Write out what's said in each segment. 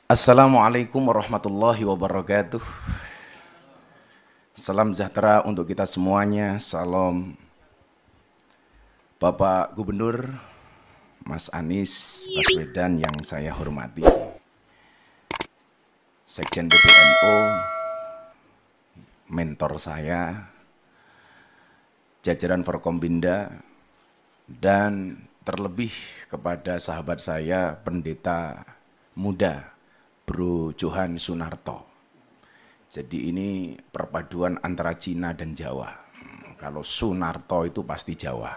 Assalamualaikum warahmatullahi wabarakatuh. Salam sejahtera untuk kita semuanya. Salam Bapak Gubernur Mas Anies Baswedan yang saya hormati, Sekjen PBNU, mentor saya, jajaran Forkombinda, dan terlebih kepada sahabat saya, pendeta muda Bro Johan Sunarto. Jadi ini perpaduan antara Cina dan Jawa. Kalau Sunarto itu pasti Jawa.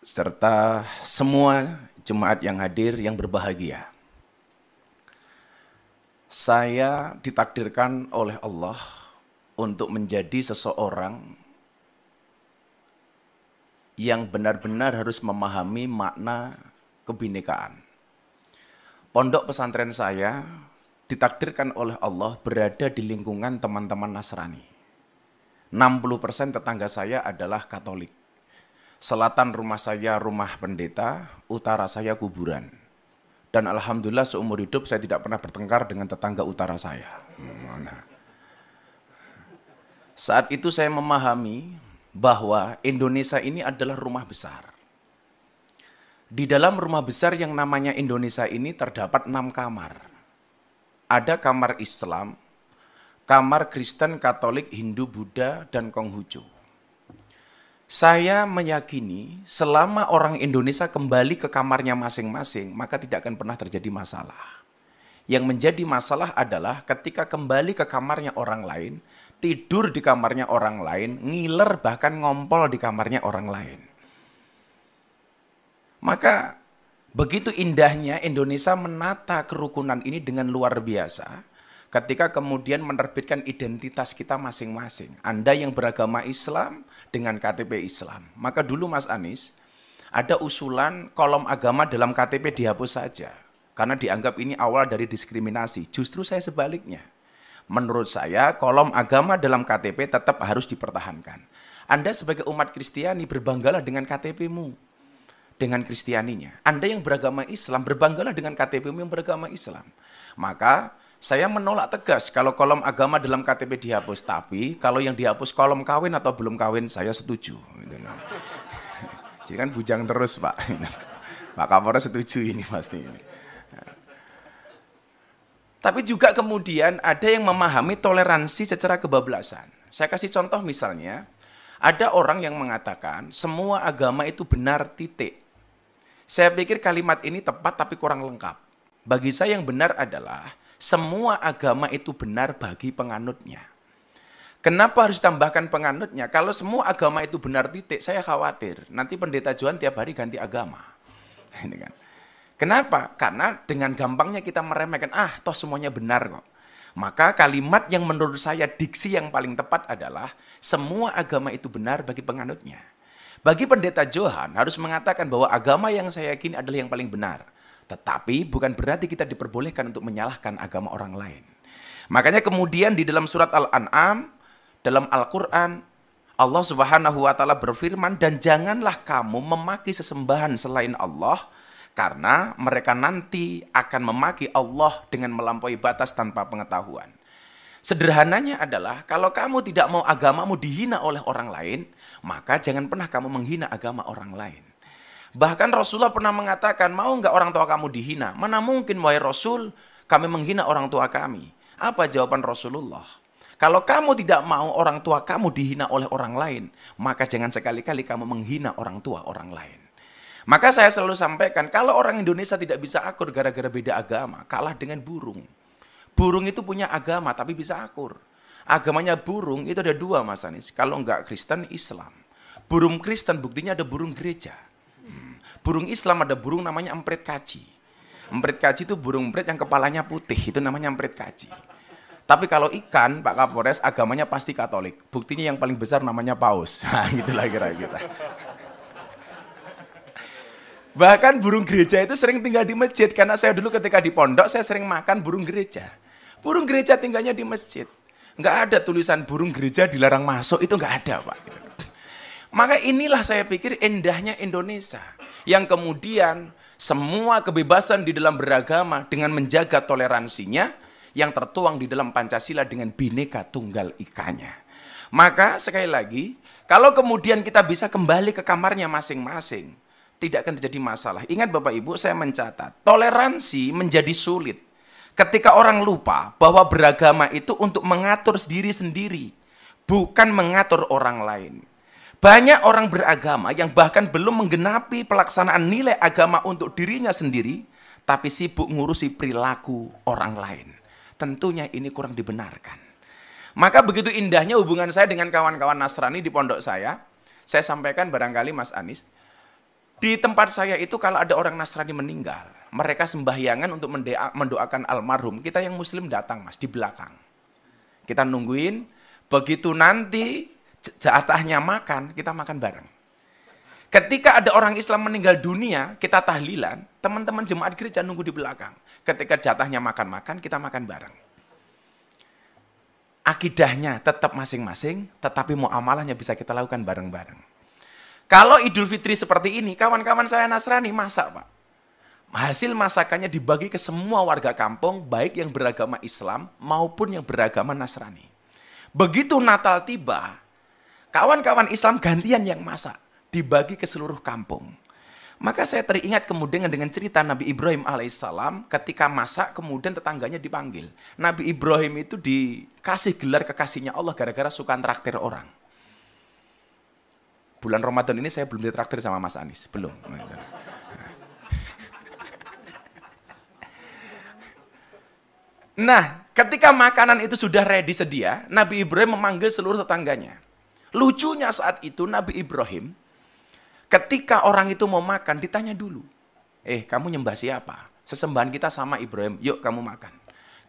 Serta semua jemaat yang hadir yang berbahagia. Saya ditakdirkan oleh Allah untuk menjadi seseorang yang benar-benar harus memahami makna kebinekaan. Pondok pesantren saya ditakdirkan oleh Allah berada di lingkungan teman-teman Nasrani. 60% tetangga saya adalah Katolik. Selatan rumah saya rumah pendeta, utara saya kuburan. Dan alhamdulillah seumur hidup saya tidak pernah bertengkar dengan tetangga utara saya. Saat itu saya memahami bahwa Indonesia ini adalah rumah besar. Di dalam rumah besar yang namanya Indonesia ini terdapat 6 kamar. Ada kamar Islam, kamar Kristen, Katolik, Hindu, Buddha, dan Konghucu. Saya meyakini selama orang Indonesia kembali ke kamarnya masing-masing, maka tidak akan pernah terjadi masalah. Yang menjadi masalah adalah ketika kembali ke kamarnya orang lain, tidur di kamarnya orang lain, ngiler bahkan ngompol di kamarnya orang lain. Maka begitu indahnya Indonesia menata kerukunan ini dengan luar biasa ketika kemudian menerbitkan identitas kita masing-masing. Anda yang beragama Islam dengan KTP Islam. Maka dulu Mas Anies ada usulan kolom agama dalam KTP dihapus saja. Karena dianggap ini awal dari diskriminasi. Justru saya sebaliknya. Menurut saya kolom agama dalam KTP tetap harus dipertahankan. Anda sebagai umat Kristiani berbanggalah dengan KTP-mu. Dengan Kristianinya. Anda yang beragama Islam, berbanggalah dengan KTP-mu yang beragama Islam. Maka saya menolak tegas kalau kolom agama dalam KTP dihapus. Tapi kalau yang dihapus kolom kawin atau belum kawin, saya setuju. Jadi kan bujang terus Pak. Pak Kapolres setuju ini pasti. Tapi juga kemudian ada yang memahami toleransi secara kebablasan. Saya kasih contoh misalnya, ada orang yang mengatakan semua agama itu benar titik. Saya pikir kalimat ini tepat tapi kurang lengkap. Bagi saya yang benar adalah semua agama itu benar bagi penganutnya. Kenapa harus tambahkan penganutnya? Kalau semua agama itu benar titik, saya khawatir nanti pendeta Johan tiap hari ganti agama. Kenapa? Karena dengan gampangnya kita meremehkan, toh semuanya benar kok. Maka kalimat yang menurut saya diksi yang paling tepat adalah semua agama itu benar bagi penganutnya. Bagi pendeta Johan harus mengatakan bahwa agama yang saya yakini adalah yang paling benar. Tetapi bukan berarti kita diperbolehkan untuk menyalahkan agama orang lain. Makanya kemudian di dalam surat Al-An'am, dalam Al-Quran, Allah Subhanahu wa Ta'ala berfirman, dan janganlah kamu memaki sesembahan selain Allah, karena mereka nanti akan memaki Allah dengan melampaui batas tanpa pengetahuan. Sederhananya adalah, kalau kamu tidak mau agamamu dihina oleh orang lain, maka jangan pernah kamu menghina agama orang lain. Bahkan Rasulullah pernah mengatakan, mau nggak orang tua kamu dihina? Mana mungkin wahai Rasul, kami menghina orang tua kami. Apa jawaban Rasulullah? Kalau kamu tidak mau orang tua kamu dihina oleh orang lain, maka jangan sekali-kali kamu menghina orang tua orang lain. Maka saya selalu sampaikan, kalau orang Indonesia tidak bisa akur gara-gara beda agama, kalah dengan burung. Burung itu punya agama tapi bisa akur. Agamanya burung itu ada 2 Mas Anies. Kalau enggak Kristen, Islam. Burung Kristen buktinya ada burung gereja. Burung Islam ada burung namanya emprit kaji. Emprit kaji itu burung emprit yang kepalanya putih. Itu namanya emprit kaji. Tapi kalau ikan, Pak Kapolres, agamanya pasti Katolik. Buktinya yang paling besar namanya paus. Nah, gitulah kira-kira. Bahkan burung gereja itu sering tinggal di masjid. Karena saya dulu ketika di pondok, saya sering makan burung gereja. Burung gereja tinggalnya di masjid. Nggak ada tulisan burung gereja dilarang masuk, itu nggak ada Pak. Maka inilah saya pikir indahnya Indonesia. Yang kemudian semua kebebasan di dalam beragama dengan menjaga toleransinya yang tertuang di dalam Pancasila dengan Bhinneka Tunggal Ikanya. Maka sekali lagi, kalau kemudian kita bisa kembali ke kamarnya masing-masing, tidak akan terjadi masalah. Ingat Bapak Ibu, saya mencatat, toleransi menjadi sulit ketika orang lupa bahwa beragama itu untuk mengatur diri sendiri, bukan mengatur orang lain. Banyak orang beragama yang bahkan belum menggenapi pelaksanaan nilai agama untuk dirinya sendiri, tapi sibuk ngurusi perilaku orang lain. Tentunya ini kurang dibenarkan. Maka begitu indahnya hubungan saya dengan kawan-kawan Nasrani di pondok saya sampaikan barangkali Mas Anies, di tempat saya itu kalau ada orang Nasrani meninggal, mereka sembahyangan untuk mendoakan almarhum, kita yang Muslim datang Mas, di belakang. Kita nungguin, begitu nanti jatahnya makan, kita makan bareng. Ketika ada orang Islam meninggal dunia, kita tahlilan, teman-teman jemaat gereja nunggu di belakang. Ketika jatahnya makan-makan, kita makan bareng. Akidahnya tetap masing-masing, tetapi muamalahnya bisa kita lakukan bareng-bareng. Kalau Idul Fitri seperti ini, kawan-kawan saya Nasrani masak, Pak. Hasil masakannya dibagi ke semua warga kampung, baik yang beragama Islam maupun yang beragama Nasrani. Begitu Natal tiba, kawan-kawan Islam gantian yang masak, dibagi ke seluruh kampung. Maka saya teringat kemudian dengan cerita Nabi Ibrahim alaihissalam ketika masak kemudian tetangganya dipanggil. Nabi Ibrahim itu dikasih gelar kekasihnya Allah gara-gara suka traktir orang. Bulan Ramadan ini saya belum ditraktir sama Mas Anies, belum. Nah, ketika makanan itu sudah ready sedia, Nabi Ibrahim memanggil seluruh tetangganya. Lucunya saat itu Nabi Ibrahim, ketika orang itu mau makan, ditanya dulu. Kamu nyembah siapa? Sesembahan kita sama Ibrahim, yuk kamu makan.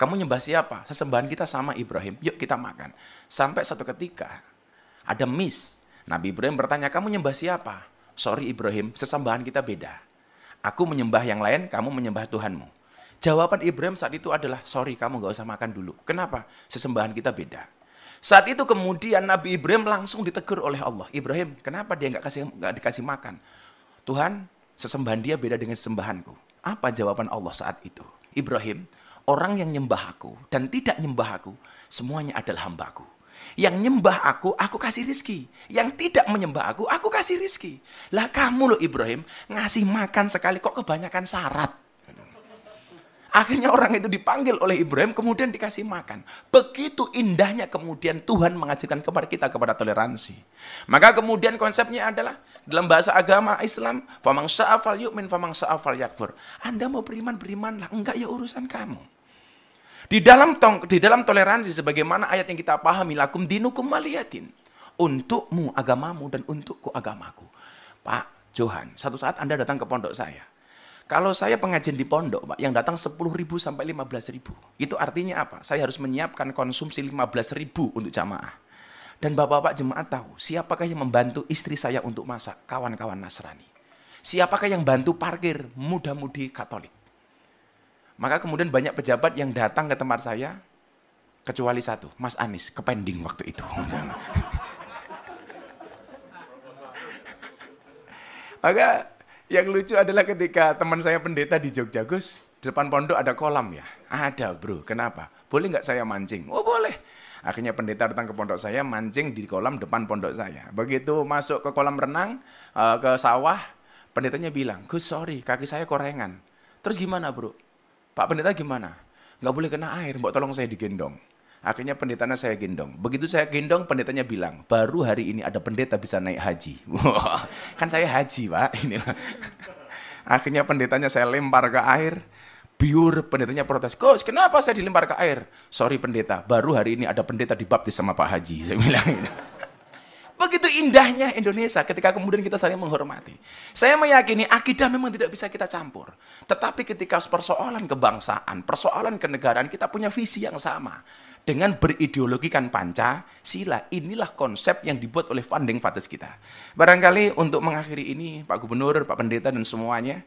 Kamu nyembah siapa? Sesembahan kita sama Ibrahim, yuk kita makan. Sampai satu ketika, ada miss. Nabi Ibrahim bertanya, kamu nyembah siapa? Sorry Ibrahim, sesembahan kita beda. Aku menyembah yang lain, kamu menyembah Tuhanmu. Jawaban Ibrahim saat itu adalah, sorry kamu gak usah makan dulu. Kenapa? Sesembahan kita beda. Saat itu kemudian Nabi Ibrahim langsung ditegur oleh Allah. Ibrahim, kenapa dia nggak dikasih makan? Tuhan, sesembahan dia beda dengan sesembahanku. Apa jawaban Allah saat itu? Ibrahim, orang yang nyembah aku dan tidak nyembah aku, semuanya adalah hambaku. Yang nyembah aku kasih rizki. Yang tidak menyembah aku kasih rizki. Lah kamu loh Ibrahim, ngasih makan sekali kok kebanyakan syarat. Akhirnya orang itu dipanggil oleh Ibrahim, kemudian dikasih makan. Begitu indahnya kemudian Tuhan mengajarkan kepada kita kepada toleransi. Maka kemudian konsepnya adalah, dalam bahasa agama Islam, famang sya'afal yu'min, famang sya'afal yakfur. Anda mau beriman, berimanlah. Enggak ya urusan kamu. Di dalam toleransi, sebagaimana ayat yang kita pahami, lakum dinukum waliyatin. Untukmu agamamu dan untukku agamaku. Pak Johan, satu saat Anda datang ke pondok saya. Kalau saya pengajian di pondok, Pak, yang datang 10.000 sampai 15.000. Itu artinya apa? Saya harus menyiapkan konsumsi 15.000 untuk jamaah. Dan bapak-bapak jemaat tahu, siapakah yang membantu istri saya untuk masak? Kawan-kawan Nasrani. Siapakah yang bantu parkir? Muda-mudi Katolik. Maka kemudian banyak pejabat yang datang ke tempat saya, kecuali satu, Mas Anies, kepending waktu itu. Maka yang lucu adalah ketika teman saya pendeta di Jogja, Gus, di depan pondok ada kolam ya? Ada bro, kenapa? Boleh nggak saya mancing? Oh boleh. Akhirnya pendeta datang ke pondok saya, mancing di kolam depan pondok saya. Begitu masuk ke kolam renang, ke sawah, pendetanya bilang, Gus sorry, kaki saya korengan. Terus gimana bro? Pak pendeta gimana? Nggak boleh kena air, mbok tolong saya digendong. Akhirnya pendetanya saya gendong. Begitu saya gendong, pendetanya bilang, baru hari ini ada pendeta bisa naik haji. Wah, kan saya haji, Pak. Inilah. Akhirnya pendetanya saya lempar ke air. Biur, pendetanya protes. Gus, kenapa saya dilempar ke air? Sorry pendeta, baru hari ini ada pendeta dibaptis sama Pak Haji. Saya bilang gitu. Begitu indahnya Indonesia ketika kemudian kita saling menghormati. Saya meyakini akidah memang tidak bisa kita campur. Tetapi ketika persoalan kebangsaan, persoalan kenegaraan, kita punya visi yang sama. Dengan berideologikan Pancasila, inilah konsep yang dibuat oleh founding fathers kita. Barangkali untuk mengakhiri ini, Pak Gubernur, Pak Pendeta, dan semuanya,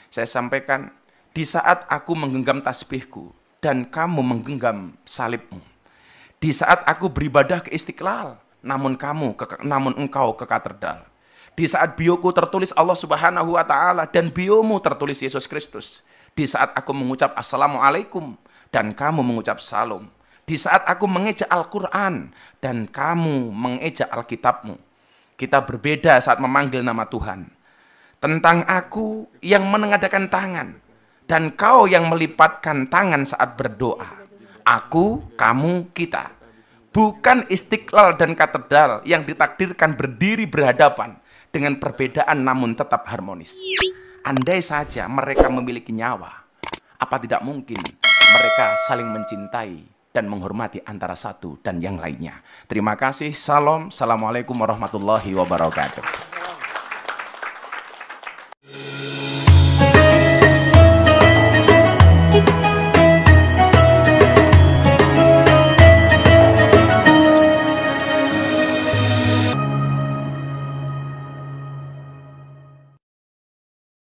saya sampaikan, di saat aku menggenggam tasbihku, dan kamu menggenggam salibmu. Di saat aku beribadah ke Istiqlal, namun engkau ke katedral. Di saat bioku tertulis Allah Subhanahu wa Ta'ala dan biomu tertulis Yesus Kristus. Di saat aku mengucap Assalamualaikum dan kamu mengucap Salam. Di saat aku mengeja Al-Quran dan kamu mengeja Alkitabmu. Kita berbeda saat memanggil nama Tuhan. Tentang aku yang menengadakan tangan dan kau yang melipatkan tangan saat berdoa. Aku, kamu, kita. Bukan istiqlal dan katedral yang ditakdirkan berdiri berhadapan dengan perbedaan namun tetap harmonis. Andai saja mereka memiliki nyawa, apa tidak mungkin mereka saling mencintai dan menghormati antara satu dan yang lainnya. Terima kasih. Salam. Assalamualaikum warahmatullahi wabarakatuh.